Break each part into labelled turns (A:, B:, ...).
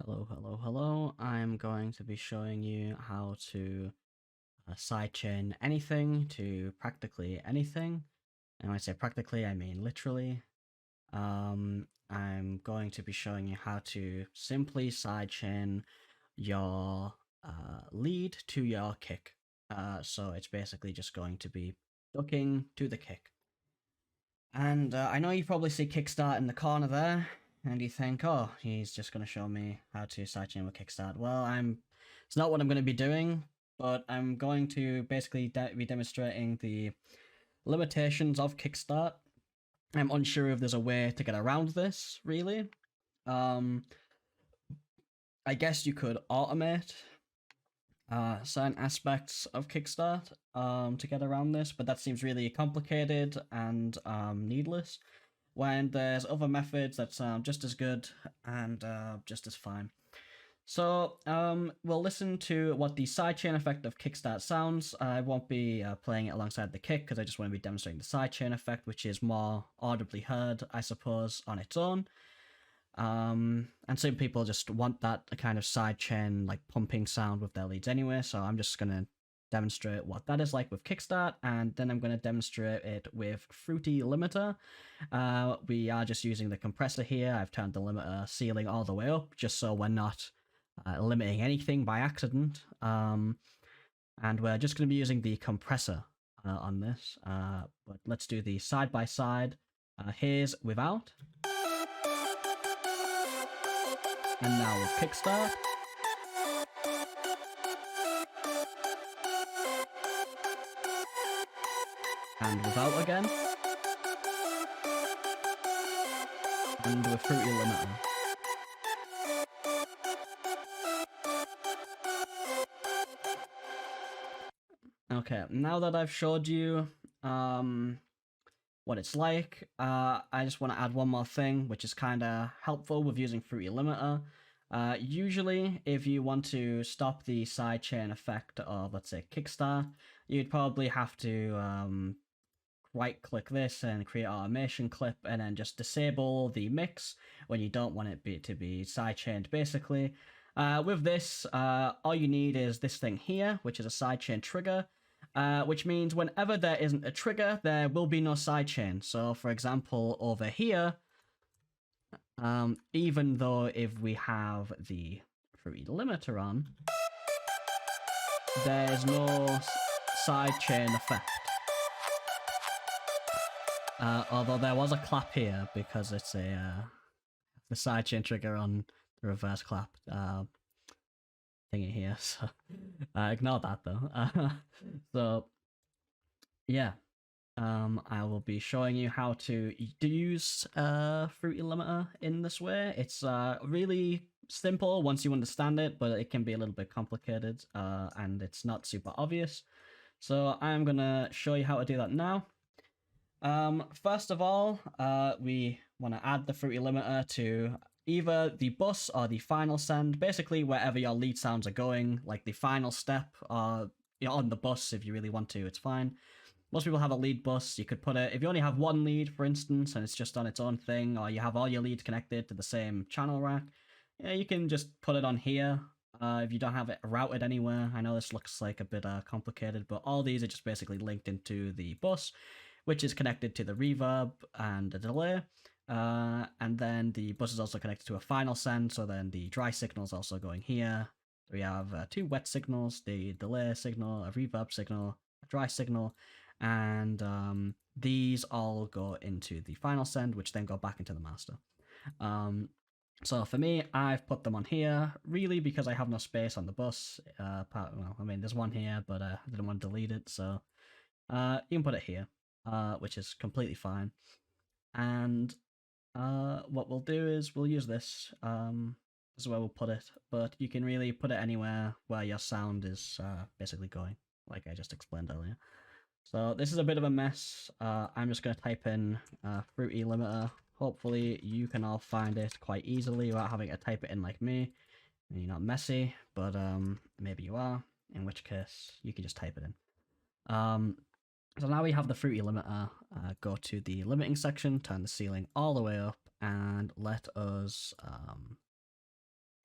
A: Hello, hello, hello. I'm going to be showing you how to sidechain anything to practically anything. And when I say practically, I mean literally. I'm going to be showing you how to simply sidechain your lead to your kick. So it's basically just going to be ducking to the kick. And I know you probably see Kickstart in the corner there, and you think, oh, he's just going to show me how to sidechain with Kickstart. Well, it's not what I'm going to be doing, but I'm going to basically be demonstrating the limitations of Kickstart. I'm unsure if there's a way to get around this, really. Um, I guess you could automate certain aspects of Kickstart to get around this, but that seems really complicated and needless when there's other methods that sound just as good and just as fine. So we'll listen to what the sidechain effect of Kickstart sounds. I won't be playing it alongside the kick because I just want to be demonstrating the sidechain effect, which is more audibly heard, I suppose, on its own. And some people just want that kind of sidechain, like pumping sound with their leads anyway, so I'm just going to demonstrate what that is like with Kickstart, and then I'm going to demonstrate it with Fruity Limiter. We are just using the compressor here. I've turned the limiter ceiling all the way up, just so we're not limiting anything by accident. And we're just going to be using the compressor on this. But let's do the side-by-side. Here's without. And now with Kickstart. And without again. And with Fruity Limiter. Okay, now that I've showed you what it's like, I just want to add one more thing, which is kind of helpful with using Fruity Limiter. Usually, if you want to stop the sidechain effect of, let's say, Kickstart, you'd probably have to right-click this and create automation clip, and then just disable the mix when you don't want it to be sidechained, basically. With this, all you need is this thing here, which is a sidechain trigger, which means whenever there isn't a trigger, there will be no sidechain. So, for example, over here, even though if we have the Fruity Limiter on, there's no sidechain effect. Although there was a clap here because it's the sidechain trigger on the reverse clap thingy here. So ignore that though. So yeah, I will be showing you how to use Fruity Limiter in this way. It's really simple once you understand it, but it can be a little bit complicated and it's not super obvious. So I'm gonna show you how to do that now. First of all, we want to add the Fruity Limiter to either the bus or the final send, basically wherever your lead sounds are going, like the final step, or you're on the bus if you really want to, it's fine. Most people have a lead bus. You could put it, if you only have one lead, for instance, and it's just on its own thing, or you have all your leads connected to the same channel rack, yeah, you can just put it on here. If you don't have it routed anywhere, I know this looks like a bit complicated, but all these are just basically linked into the bus, which is connected to the reverb and the delay. And then the bus is also connected to a final send, so then the dry signal is also going here. We have two wet signals, the delay signal, a reverb signal, a dry signal, and these all go into the final send, which then go back into the master. So for me, I've put them on here, really because I have no space on the bus. Well, I mean, there's one here, but I didn't want to delete it, so you can put it here. Which is completely fine. And what we'll do is we'll use this. This is where we'll put it, but you can really put it anywhere where your sound is basically going, like I just explained earlier. So this is a bit of a mess. I'm just going to type in Fruity Limiter. Hopefully you can all find it quite easily without having to type it in like me. You're not messy, but maybe you are, in which case you can just type it in. So now we have the Fruity Limiter. Go to the limiting section, turn the ceiling all the way up, and let us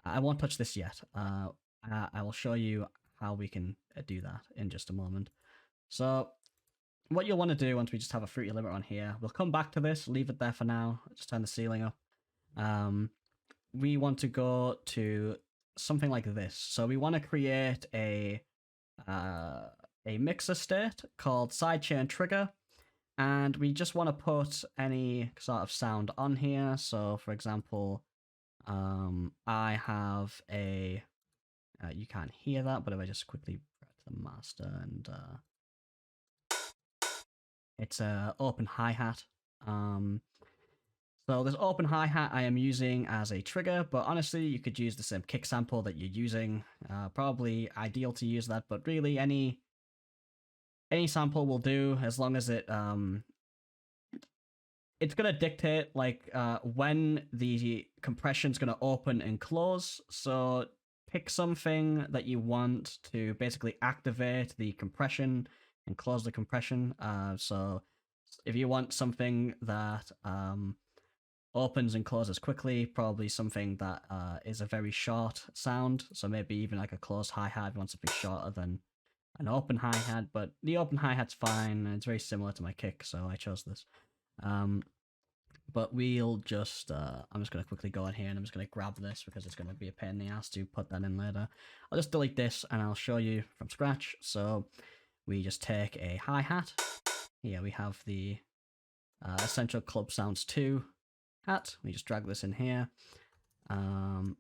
A: I won't touch this yet. I will show you how we can do that in just a moment. So what you'll want to do once we just have a fruity limiter on here, we'll come back to this, leave it there for now, just turn the ceiling up. We want to go to something like this. So we want to create a mixer state called Sidechain Trigger, and we just want to put any sort of sound on here. So for example, I have a, you can't hear that, but if I just quickly go to the master and it's a open hi-hat. So this open hi-hat I am using as a trigger, but honestly you could use the same kick sample that you're using. Probably ideal to use that, but really any sample will do as long as it it's gonna dictate like when the compression's gonna open and close. So pick something that you want to basically activate the compression and close the compression. So if you want something that opens and closes quickly, probably something that is a very short sound. So maybe even like a closed hi-hat if you want something shorter than an open hi-hat, but the open hi-hat's fine, and it's very similar to my kick, so I chose this. But we'll just, I'm just going to quickly go in here and I'm just going to grab this because it's going to be a pain in the ass to put that in later. I'll just delete this and I'll show you from scratch. So we just take a hi-hat. Here we have the Essential Club Sounds 2 hat. We just drag this in here. I'm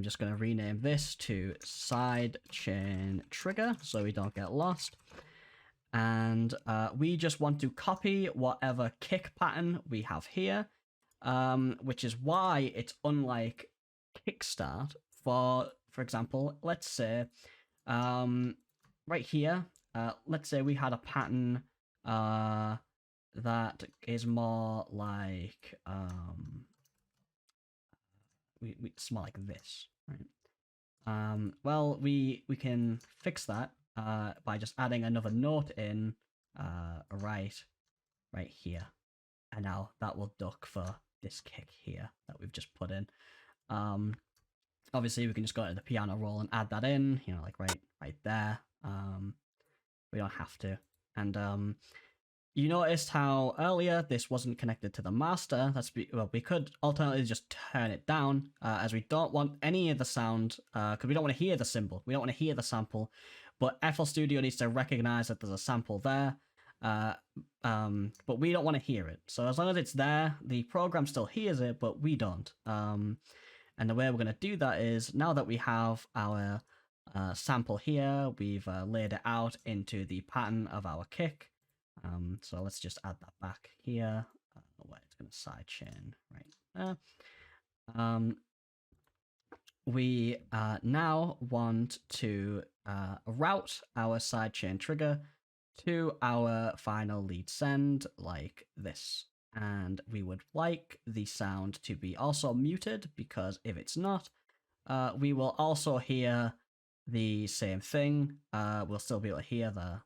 A: just going to rename this to Sidechain Trigger so we don't get lost. And we just want to copy whatever kick pattern we have here, which is why it's unlike Kickstart. For example, let's say right here, let's say we had a pattern that is more like it's more like this, right? Well, we can fix that by just adding another note in right here, and now that will duck for this kick here that we've just put in. Obviously we can just go to the piano roll and add that in, you know, like right there. We don't have to. And you noticed how earlier this wasn't connected to the master. Well, we could alternatively just turn it down, as we don't want any of the sound, because we don't want to hear the symbol. We don't want to hear the sample, but FL Studio needs to recognize that there's a sample there, but we don't want to hear it. So as long as it's there, the program still hears it, but we don't. And the way we're going to do that is, now that we have our sample here, we've laid it out into the pattern of our kick. So let's just add that back here. Where it's going to sidechain right there. We now want to route our sidechain trigger to our final lead send like this. And we would like the sound to be also muted, because if it's not, we will also hear the same thing. We'll still be able to hear the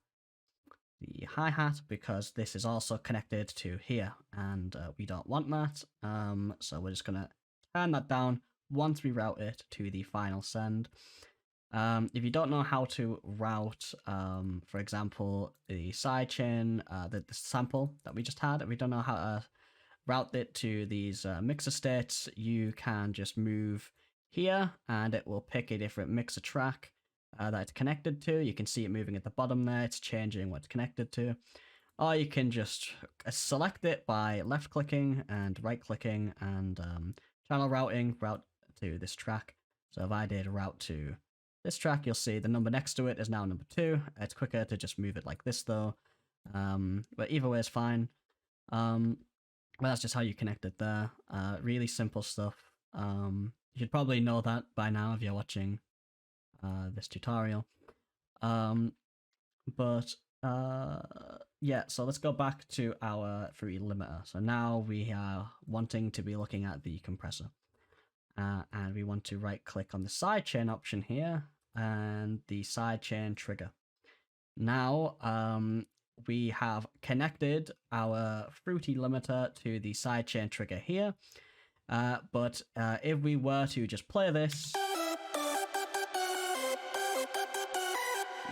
A: hi-hat because this is also connected to here, and we don't want that. So we're just going to turn that down once we route it to the final send. If you don't know how to route, for example, the sidechain, the sample that we just had, if we don't know how to route it to these mixer states, you can just move here and it will pick a different mixer track that it's connected to. You can see it moving at the bottom there. It's changing what it's connected to. Or you can just select it by left clicking and right clicking and channel routing, route to this track. So if I did route to this track, you'll see the number next to it is now number 2. It's quicker to just move it like this though. But either way is fine. Well, that's just how you connect it there. Really simple stuff. You should probably know that by now if you're watching this tutorial. Yeah, so let's go back to our fruity limiter. So now we are wanting to be looking at the compressor. And we want to right click on the sidechain option here and the sidechain trigger. Now we have connected our fruity limiter to the sidechain trigger here. But if we were to just play this,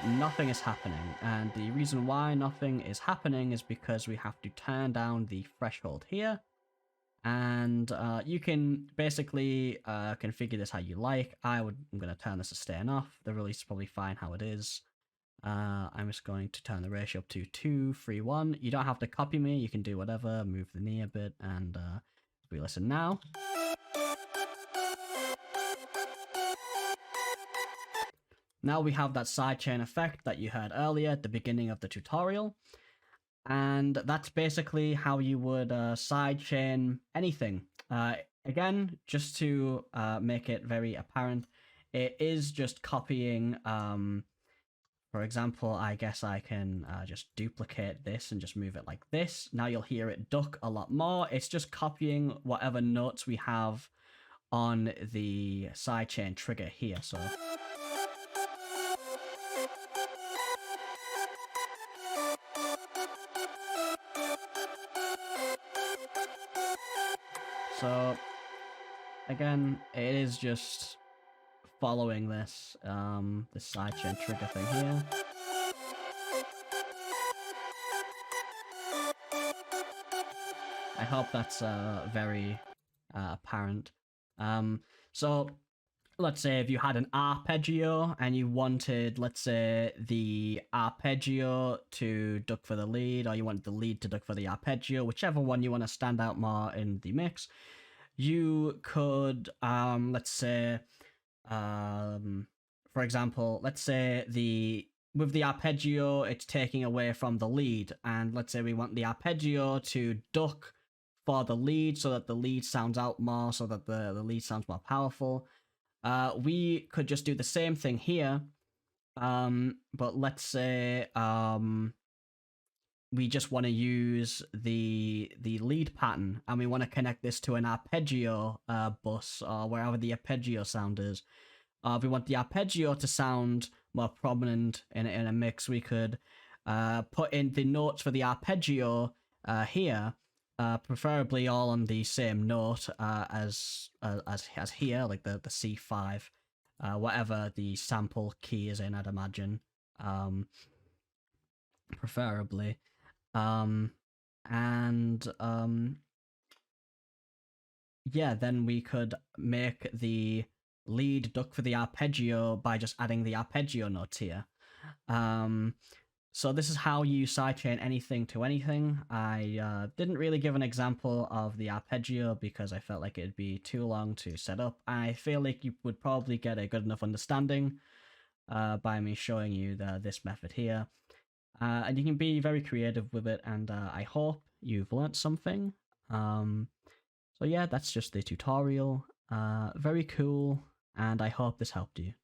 A: nothing is happening. And the reason why nothing is happening is because we have to turn down the threshold here. And you can basically configure this how you like. I'm going to turn this to staying off. The release is probably fine how it is. I'm just going to turn the ratio up to 2, 3, 1. You don't have to copy me. You can do whatever. Move the knee a bit. And we listen now. Now we have that sidechain effect that you heard earlier at the beginning of the tutorial. And that's basically how you would sidechain anything. Again, just to make it very apparent, it is just copying. For example, I guess I can just duplicate this and just move it like this. Now you'll hear it duck a lot more. It's just copying whatever notes we have on the sidechain trigger here. So again, it is just following this sidechain trigger thing here. I hope that's very apparent. So let's say if you had an arpeggio and you wanted, let's say, the arpeggio to duck for the lead, or you want the lead to duck for the arpeggio, whichever one you want to stand out more in the mix, you could, let's say, for example, let's say with the arpeggio, it's taking away from the lead, and let's say we want the arpeggio to duck for the lead so that the lead sounds out more, so that the lead sounds more powerful. We could just do the same thing here, but let's say we just want to use the lead pattern, and we want to connect this to an arpeggio bus, or wherever the arpeggio sound is. If we want the arpeggio to sound more prominent in a mix, we could put in the notes for the arpeggio here, preferably all on the same note as here, like the C5, whatever the sample key is in, I'd imagine, preferably. Yeah, then we could make the lead duck for the arpeggio by just adding the arpeggio notes here. So this is how you sidechain anything to anything. I didn't really give an example of the arpeggio because I felt like it'd be too long to set up. I feel like you would probably get a good enough understanding by me showing you this method here. And you can be very creative with it, and I hope you've learnt something. So yeah, that's just the tutorial. Very cool, and I hope this helped you.